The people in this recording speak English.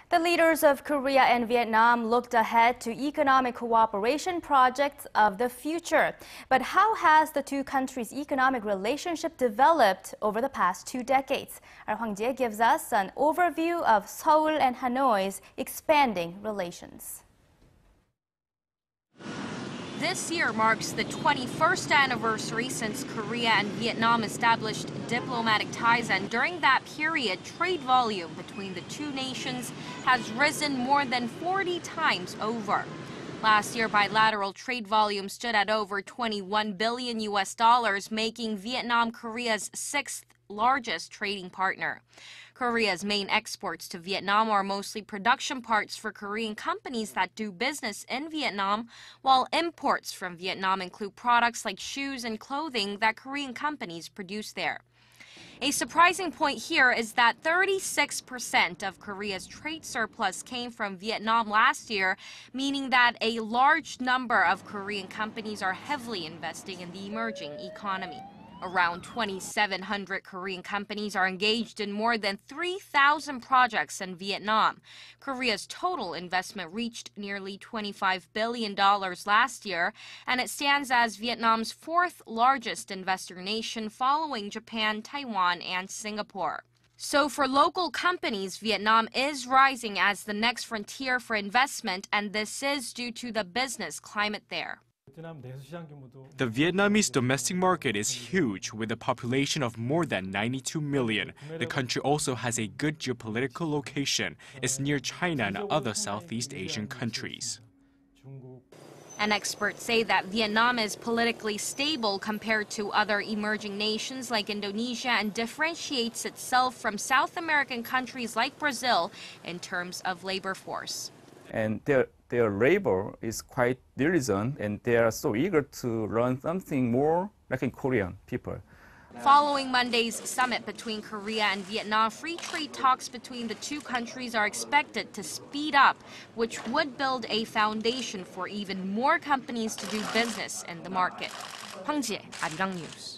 The leaders of Korea and Vietnam looked ahead to economic cooperation projects of the future. But how has the two countries' economic relationship developed over the past 2 decades? Our Hwang Ji-hye gives us an overview of Seoul and Hanoi's expanding relations. This year marks the 21st anniversary since Korea and Vietnam established diplomatic ties, and during that period, trade volume between the two nations has risen more than 40 times over. Last year, bilateral trade volume stood at over $21 billion, making Vietnam Korea's 6th largest trading partner. Korea's main exports to Vietnam are mostly production parts for Korean companies that do business in Vietnam, while imports from Vietnam include products like shoes and clothing that Korean companies produce there. A surprising point here is that 36% of Korea's trade surplus came from Vietnam last year, meaning that a large number of Korean companies are heavily investing in the emerging economy. Around 2,700 Korean companies are engaged in more than 3,000 projects in Vietnam. Korea's total investment reached nearly $25 billion last year, and it stands as Vietnam's 4th largest investor nation following Japan, Taiwan, and Singapore. So for local companies, Vietnam is rising as the next frontier for investment, and this is due to the business climate there. The Vietnamese domestic market is huge, with a population of more than 92 million. The country also has a good geopolitical location. It's near China and other Southeast Asian countries. And experts say that Vietnam is politically stable compared to other emerging nations like Indonesia and differentiates itself from South American countries like Brazil in terms of labor force. And their labor is quite diligent, and they are so eager to learn something more like in Korean people. Following Monday's summit between Korea and Vietnam, free trade talks between the two countries are expected to speed up, which would build a foundation for even more companies to do business in the market. Hwang Ji-hye, Arirang News.